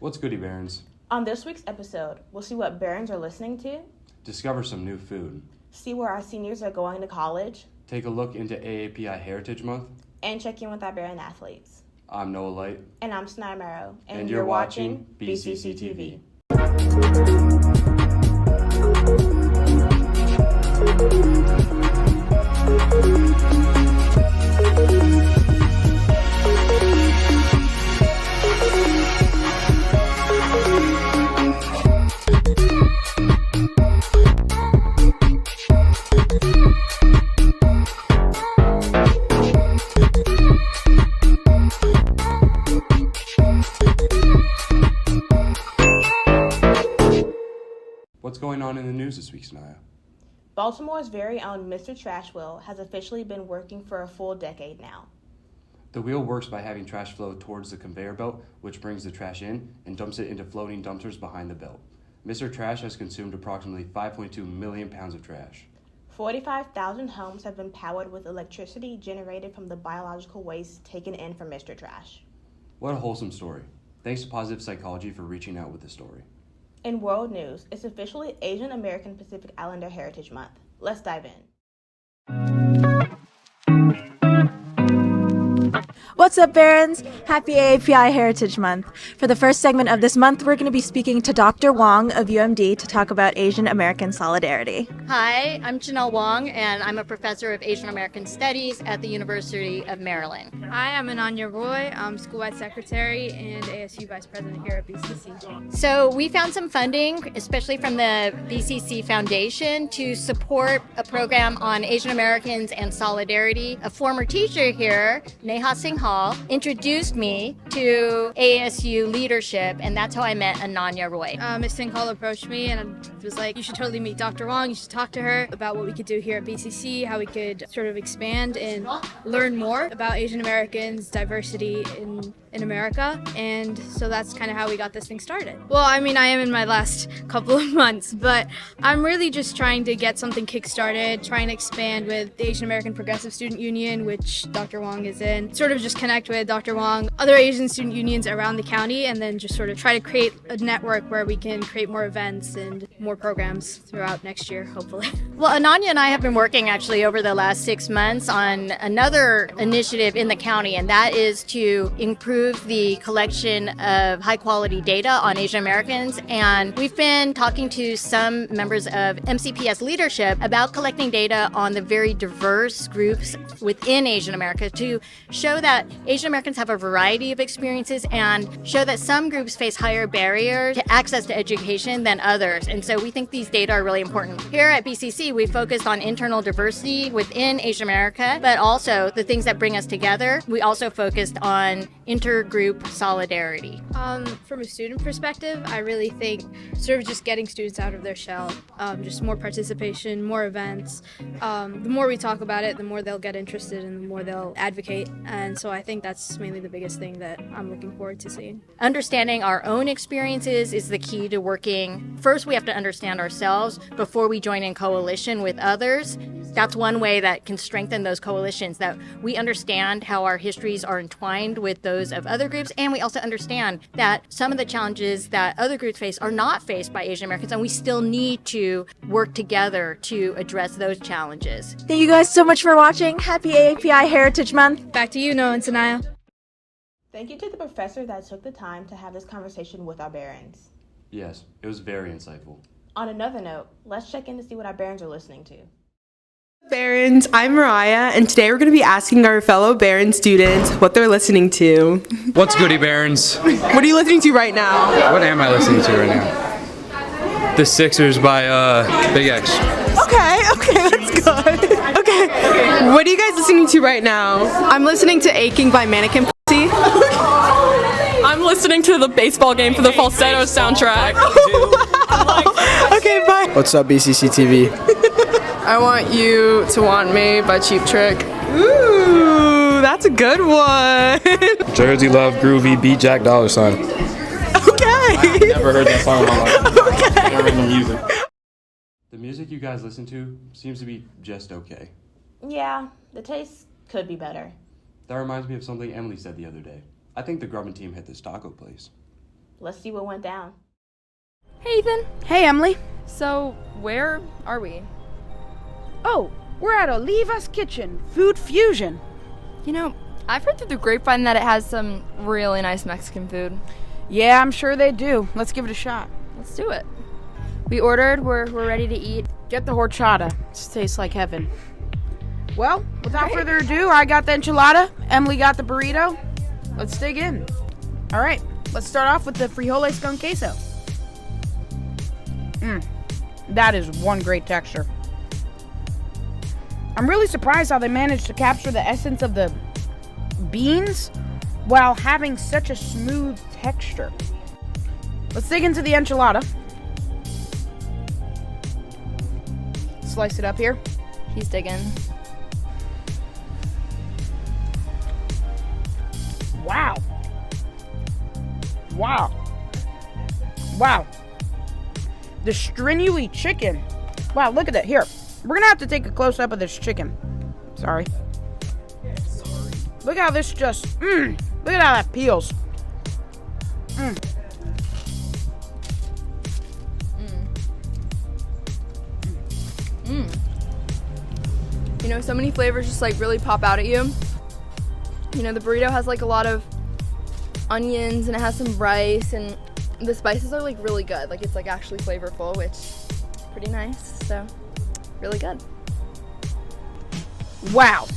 What's goody, Barons? On this week's episode, we'll see what Barons are listening to, Discover some new food, see where our seniors are going to college, take a look into AAPI Heritage Month, and check in with our Baron athletes. I'm Noah Light. And I'm Snai Marrow. And you're watching BCC TV. What's going on in the news this week, Sanaya? Baltimore's very own Mr. Trash Wheel has officially been working for a full decade now. The wheel works by having trash flow towards the conveyor belt, which brings the trash in and dumps it into floating dumpsters behind the belt. Mr. Trash has consumed approximately 5.2 million pounds of trash. 45,000 homes have been powered with electricity generated from the biological waste taken in from Mr. Trash. What a wholesome story. Thanks to Positive Psychology for reaching out with this story. In world news, it's officially Asian American Pacific Islander Heritage Month. Let's dive in. What's up, Barons? Happy AAPI Heritage Month. For the first segment of this month, we're going to be speaking to Dr. Wong of UMD to talk about Asian American Solidarity. Hi, I'm Janelle Wong, and I'm a professor of Asian American Studies at the University of Maryland. Hi, I'm Ananya Roy. I'm School-wide Secretary and ASU Vice President here at BCC. So we found some funding, especially from the BCC Foundation, to support a program on Asian Americans and solidarity. A former teacher here, Neha Singhal, introduced me to ASU leadership, and that's how I met Ananya Roy. Ms. Singhal approached me and was like, you should totally meet Dr. Wong. You should talk to her about what we could do here at BCC, how we could sort of expand and learn more about Asian Americans, diversity in America. And so that's kind of how we got this thing started. Well, I mean, I am in my last couple of months, but I'm really just trying to get something kick-started, trying to expand with the Asian American Progressive Student Union, which Dr. Wong is in, sort of just connect with Dr. Wong, other Asian student unions around the county, and then just sort of try to create a network where we can create more events and more programs throughout next year, hopefully. Well, Ananya and I have been working actually over the last 6 months on another initiative in the county, and that is to improve the collection of high-quality data on Asian Americans. And we've been talking to some members of MCPS leadership about collecting data on the very diverse groups within Asian America to show that Asian Americans have a variety of experiences and show that some groups face higher barriers to access to education than others. And so we think these data are really important. Here at BCC, we focused on internal diversity within Asian America, but also the things that bring us together. We also focused on intergroup solidarity. From a student perspective, I really think sort of just getting students out of their shell, just more participation, more events. The more we talk about it, the more they'll get interested and the more they'll advocate. And so I think that's mainly the biggest thing that I'm looking forward to seeing. Understanding our own experiences is the key to working. First, we have to understand ourselves before we join in coalition with others. That's one way that can strengthen those coalitions, that we understand how our histories are entwined with those of other groups, and we also understand that some of the challenges that other groups face are not faced by Asian Americans, and we still need to work together to address those challenges. Thank you guys so much for watching. Happy AAPI Heritage Month. Back to you, Noah and Sanaya. Thank you to the professor that took the time to have this conversation with our Barons. Yes, it was very insightful. On another note, let's check in to see what our Barons are listening to. Barons, I'm Mariah, and today we're going to be asking our fellow Barron students what they're listening to. What's goody, Barons? What are you listening to right now? What am I listening to right now? The Sixers by Big X. Okay, that's good. Okay, what are you guys listening to right now? I'm listening to Aching by Mannequin Pussy. I'm listening to the baseball game for the falsetto soundtrack. Okay, bye. What's up, BCC TV? I Want You to Want Me by Cheap Trick. Ooh, that's a good one. Jersey Love Groovy beat Jack Dollar Sign. Okay. I've never heard that song in my life. Okay. Never heard the music. The music you guys listen to seems to be just okay. Yeah, the taste could be better. That reminds me of something Emily said the other day. I think the Grubman team hit this taco place. Let's see what went down. Hey, Ethan. Hey, Emily. So, where are we? Oh, we're at Oliva's Kitchen, Food Fusion. You know, I've heard through the grapevine that it has some really nice Mexican food. Yeah, I'm sure they do. Let's give it a shot. Let's do it. We ordered, we're ready to eat. Get the horchata. It tastes like heaven. Well, without further ado, I got the enchilada, Emily got the burrito. Let's dig in. All right, let's start off with the frijoles con queso. That is one great texture. I'm really surprised how they managed to capture the essence of the beans while having such a smooth texture. Let's dig into the enchilada. Slice it up here. He's digging. Wow. Wow. Wow. The stringy chicken. Wow, look at that. Here, we're gonna have to take a close-up of this chicken. Sorry. Look how this just, look at how that peels. You know, so many flavors just like really pop out at you. You know, the burrito has like a lot of onions and it has some rice and the spices are like really good. Like it's like actually flavorful, which is pretty nice. So, really good. Wow.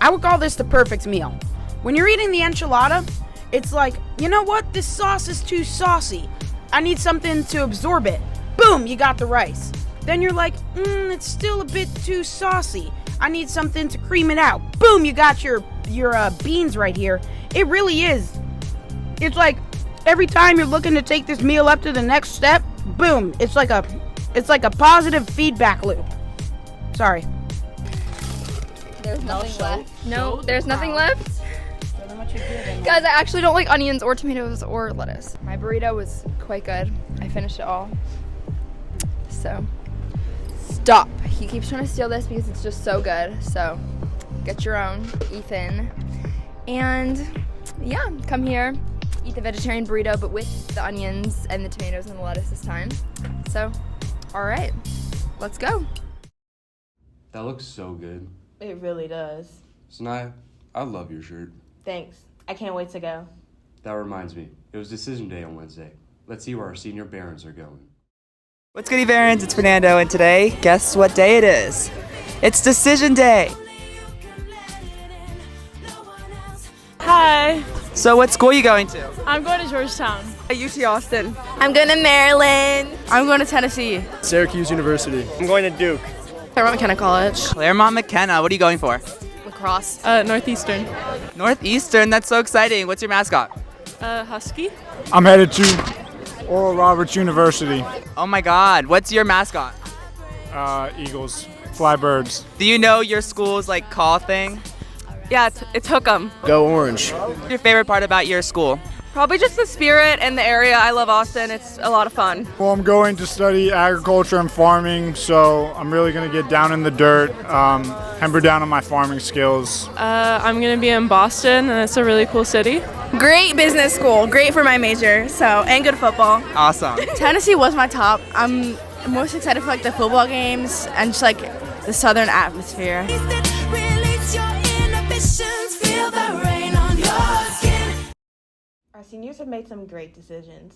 I would call this the perfect meal. When you're eating the enchilada, it's like, you know what? This sauce is too saucy. I need something to absorb it. Boom, you got the rice. Then you're like, it's still a bit too saucy. I need something to cream it out. Boom, you got your beans right here. It really is. It's like every time you're looking to take this meal up to the next step, boom, it's like a positive feedback loop. Sorry. There's nothing left. No, there's nothing left. Guys, I actually don't like onions or tomatoes or lettuce. My burrito was quite good. I finished it all. So, stop. He keeps trying to steal this because it's just so good. So, get your own, Ethan. And yeah, come here, eat the vegetarian burrito, but with the onions and the tomatoes and the lettuce this time. So, all right, let's go. That looks so good. It really does. Sanaya, I love your shirt. Thanks. I can't wait to go. That reminds me, it was decision day on Wednesday. Let's see where our senior Barons are going. What's goody Barons? It's Fernando, and today, guess what day it is? It's decision day! Hi, So what school are you going to? I'm going to Georgetown. UT Austin. I'm going to Maryland. I'm going to Tennessee. Syracuse University. I'm going to Duke. Claremont McKenna College. Claremont McKenna. What are you going for? Lacrosse. Northeastern. Northeastern. That's so exciting. What's your mascot? Husky. I'm headed to Oral Roberts University. Oh my god. What's your mascot? Eagles. Fly birds. Do you know your school's like call thing? Yeah, it's Hookem. Go Orange. What's your favorite part about your school? Probably just the spirit and the area. I love Austin. It's a lot of fun. Well, I'm going to study agriculture and farming, so I'm really going to get down in the dirt, hammer down on my farming skills. I'm going to be in Boston, and it's a really cool city. Great business school. Great for my major. And good football. Awesome. Tennessee was my top. I'm most excited for like the football games and just like the southern atmosphere. Our seniors have made some great decisions.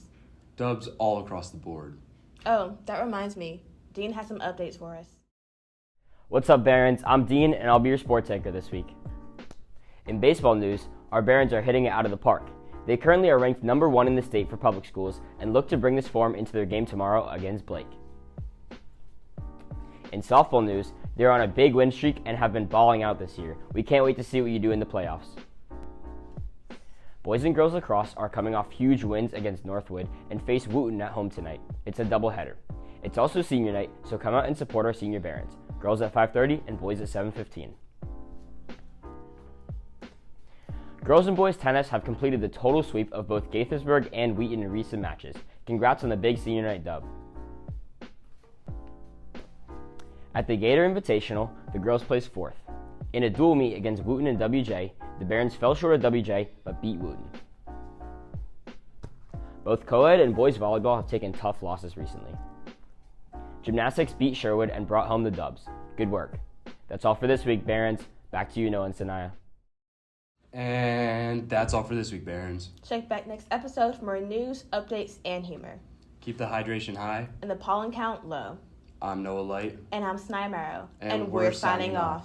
Dubs all across the board. Oh, that reminds me. Dean has some updates for us. What's up, Barons? I'm Dean, and I'll be your sports anchor this week. In baseball news, our Barons are hitting it out of the park. They currently are ranked number 1 in the state for public schools and look to bring this form into their game tomorrow against Blake. In softball news, they're on a big win streak and have been balling out this year. We can't wait to see what you do in the playoffs. Boys and girls lacrosse are coming off huge wins against Northwood and face Wooten at home tonight. It's a doubleheader. It's also senior night, so come out and support our senior Barons. Girls at 5:30 and boys at 7:15. Girls and boys tennis have completed the total sweep of both Gaithersburg and Wheaton in recent matches. Congrats on the big senior night dub. At the Gator Invitational, the girls placed 4th. In a dual meet against Wooten and WJ, the Barons fell short of WJ but beat Wooten. Both co-ed and boys volleyball have taken tough losses recently. Gymnastics beat Sherwood and brought home the dubs. Good work. That's all for this week, Barons. Back to you, Noah and Sanaya. And that's all for this week, Barons. Check back next episode for more news, updates, and humor. Keep the hydration high and the pollen count low. I'm Noah Light. And I'm Sanaya Marrow. And we're signing off.